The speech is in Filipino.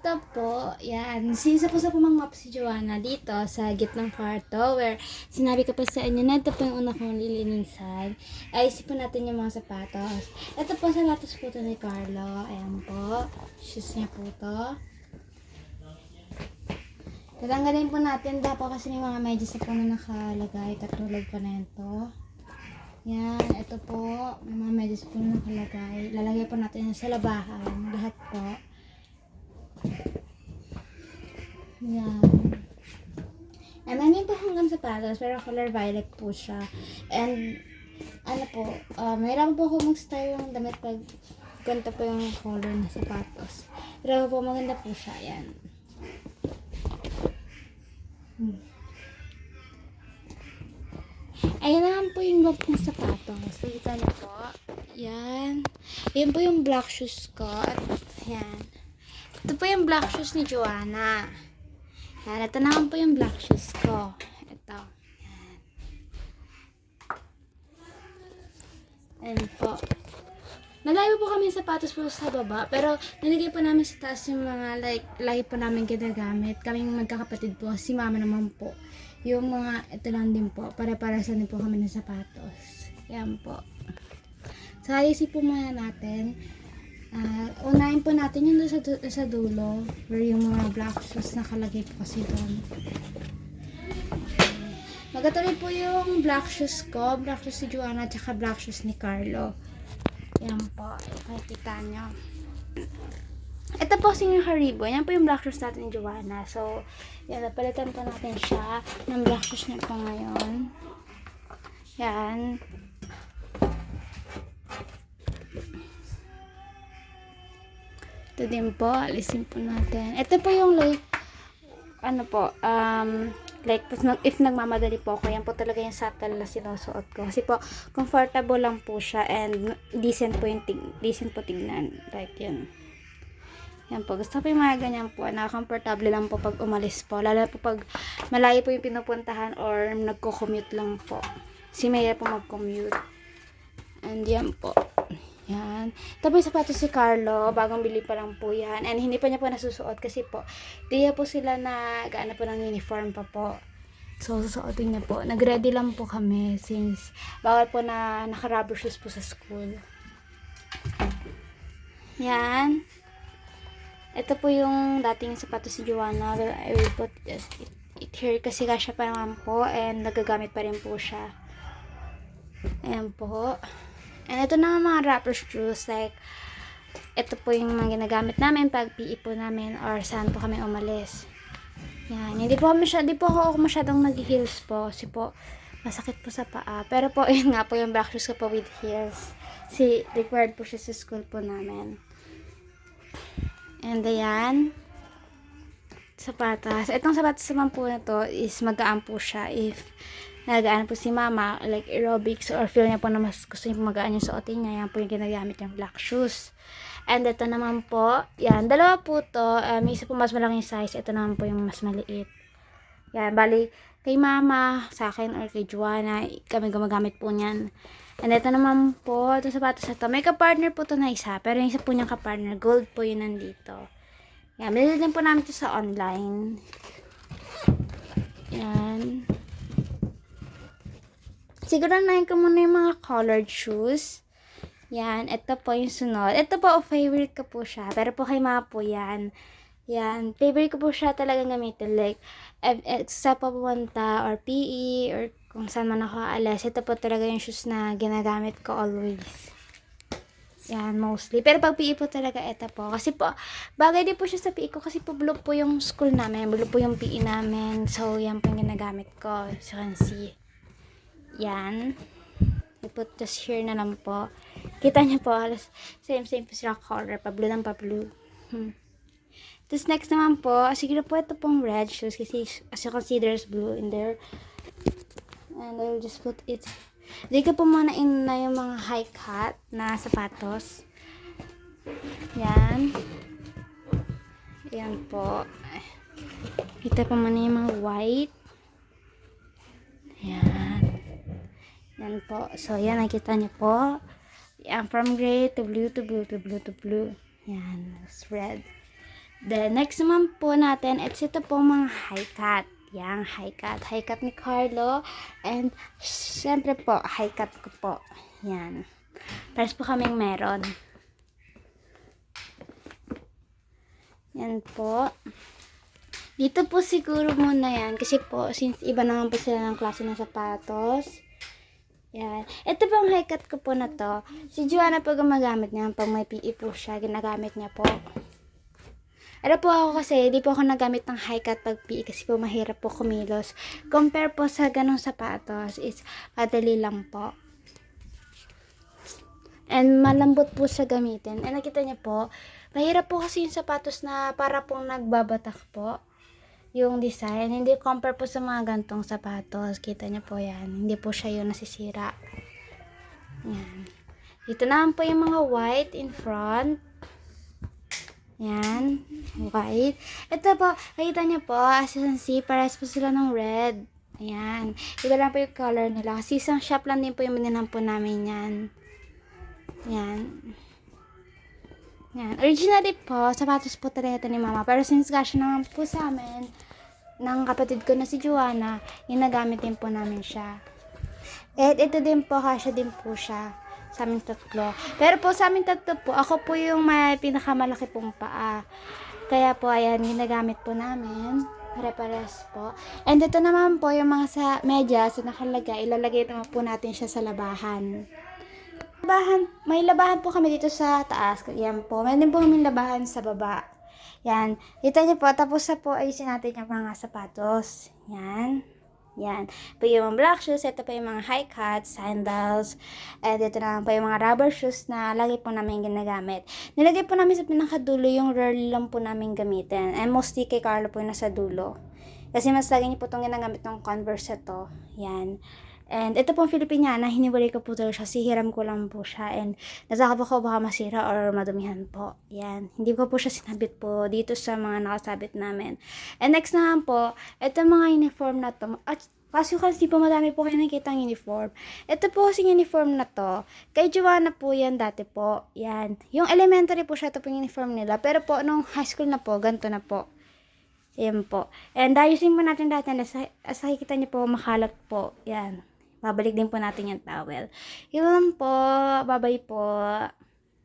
Ito po, yan. Sinisa po sa pumangmap si Joanna dito sa gitnang kwarto where sinabi ko pa sa inyo na ito po yung una kong lilinisan. Ayusin po natin yung mga sapatos. Ito po sapatos po ito ni Carlo. Ayan po. Shoes niya po ito. Tatanggalin po natin dapat kasi may mga medyas na po na nakalagay. Tatulog pa na ito. Yan, ito po. May mga medyas po na nakalagay. Lalagay po natin yan sa labahan. Lahat po. Yan. And meron po hanggang sapatos, pero color violet po siya. And, ano po, mayroon po ako mag-style ng damit pag ganito po yung color ng sapatos. Pero po, maganda po siya. Yan. Ayan naman po yung look ng sapatos. Nakita niyo po. Yan. Yan po yung black shoes ko. At yan. Ito po yung black shoes ni Joanna. Yan. Ito naman po yung black shoes ko. Ito. Yan. Ayan po. Nalayo po kami yung sapatos po sa baba. Pero nilagay po namin sa taas yung mga lagi po namin ginagamit. Kaming magkakapatid po. Si mama naman po. Yung mga ito lang din po. Para-parasan din po kami ng sapatos. Yan po. So ayusin po muna natin. Unahin po natin yung sa dulo where yung mga black shoes nakalagay po kasi doon. Magkatabi po yung black shoes ko, black shoes si Joanna at saka black shoes ni Carlo. Yan po, makikita nyo. Ito po si Haribo, yan po yung black shoes natin ni Joanna. So, yan, napalitan po natin siya ng black shoes niya po ngayon. Yan. Ito din po, alisin po natin. Ito po yung like, ano po, like, if nagmamadali po ako, yan po talaga yung saddle na sinusuot ko. Kasi po, comfortable lang po siya and decent po yung decent po tignan. Like, yun. Yan po, gusto ko yung mga ganyan po, nakaka-comfortable lang po pag umalis po. Lalo po pag malayo po yung pinupuntahan or nagko-commute lang po. Si Maya po mag-commute. And yan po. Yan. Tapos sapatos si Carlo, bagong bili pa lang po yan. And hindi pa niya po nasusuot kasi po, di po sila na gaano po ng uniform pa po. So, susuotin niya po. Nag-ready lang po kami since bawal po na naka-rubber shoes po sa school. Yan. Ito po yung dating sapatos si Joanna. I will put it here kasi kasya pa naman po and nagagamit pa rin po siya. Ayan po. And ito na mga rapper shoes, like, ito po yung mga ginagamit namin pag PE po namin or saan po kami umalis. Yan, hindi po ako masyadong nag-heels po, kasi po, masakit po sa paa. Pero po, yun nga po yung black shoes ko po with heels. Kasi required po siya sa school po namin. And ayan, sapatas. Itong sapatas naman po na to is magaan po siya if nagaan po si mama, like aerobics or feel niya po na mas gusto niya po magaan yung suotin niya, yan po yung ginagamit yung black shoes. And ito naman po, yan, dalawa po to, may isa po mas malaking size, ito naman po yung mas maliit. Yan, bali, kay mama, sa akin, or kay Joanna, kami gumagamit po niyan. And ito naman po, ito sapatos na to, may kapartner po to na isa, pero yung isa po niyang kapartner, gold po yun nandito. Yan, bilhin din po namin ito sa online. Yan. Siguro nahin ko muna yung mga colored shoes. Yan, ito po yung sunod. Ito po, favorite ko po siya. Pero po kay mama po yan. Yan, favorite ko po siya talagang gamitin. Like, sa papunta or PE or kung saan man ako aalis. Ito po talaga yung shoes na ginagamit ko always. Yan, mostly. Pero pag PE po talaga, ito po. Kasi po, bagay din po siya sa PE ko. Kasi po, blue po yung school namin. Blue po yung PE namin. So, yan po yung ginagamit ko. So, you can see. Yan. I put this here na lang po. Kita niyo po, halos same po sila color. Pa-blue lang, pa-blue. Tapos next naman po, siguro po ito pong red shoes kasi as you can see there's blue in there. And I'll just put it. Di ko po muna in na yung mga high cut na sapatos. Yan. Yan po. Kita po muna yung mga white. Yan. Yan po. So, yan. Nakita niyo po. Yan. From gray to blue to blue to blue to blue. Yan. It's red. Then, next naman po natin, ito po mga high cut. Yang high cut. High cut ni Carlo. And, syempre po, high cut ko po. Yan. Pares po kaming meron. Yan po. Dito po siguro muna yan. Kasi po, since iba naman po sila ng klase ng sapatos. Yan. Ito pong high cut ko po na to. Si Joanna po gumagamit niya. Pag may PE po siya, ginagamit niya po. Ano po ako kasi, di po ako nagamit ng high cut pag PE kasi po mahirap po kumilos. Compare po sa ganong sapatos is madali lang po. And malambot po siya gamitin. And nakita niyo po, mahirap po kasi yung sapatos na para pong nagbabatak po. Yung design, hindi compare po sa mga gantong sapatos. Kita niyo po yan. Hindi po siya yung nasisira. Yan. Dito naman po yung mga white in front. Yan, white. Ito po, nakita niyo po, as you can see, parehas po sila ng red. Ayan. Iba lang po yung color nila. Kasi isang shop lang din po yung binilhan po namin yan. Yan. Yan. Originally po, sapatos po talaga ito ni Mama. Pero since kasya naman po sa amin, ng kapatid ko na si Joanna, ginagamit din po namin siya. At ito din po, kasya din po siya sa amin tatlo. Pero po sa amin tatlo po, ako po yung may pinakamalaki pong paa. Kaya po, ayan, ginagamit po namin. Pare-pares po. And ito naman po, yung mga sa medyas na nakalagay, ilalagay naman po natin siya sa labahan. May labahan po kami dito sa taas. Yan po. May din po kami labahan sa baba. Yan. Dito niyo po. Tapos na po, ayusin natin yung mga sapatos. Yan. Yan. Po yung mga black shoes. Ito po yung mga high cut, sandals. And ito naman po yung mga rubber shoes na lagi po namin ginagamit. Nilagay po namin sa pinakadulo yung rarely lang po namin gamitin. And mostly kay Carlo po yung nasa dulo. Kasi mas lagi niyo po itong ginagamit ng Converse ito. Yan. And ito pong Filipiniana, hiniwalay ko po talaga siya. Sihiram ko lang po siya. And nasakap ako baka masira or madumihan po. Yan. Hindi ko po siya sinabit po dito sa mga nakasabit namin. And next naman po, ito mga uniform na to. At as you can see po, madami po kayo nakikita ng uniform. Ito po kasing uniform na to. Kay Joanna po yan dati po. Yan. Yung elementary po siya, ito po yung uniform nila. Pero po, nung high school na po, ganito na po. Yan po. And ayusin po natin dati. As nakikita niyo po, makalat po. Yan. Babalik din po natin yung towel. Yun lang po. Bye-bye po.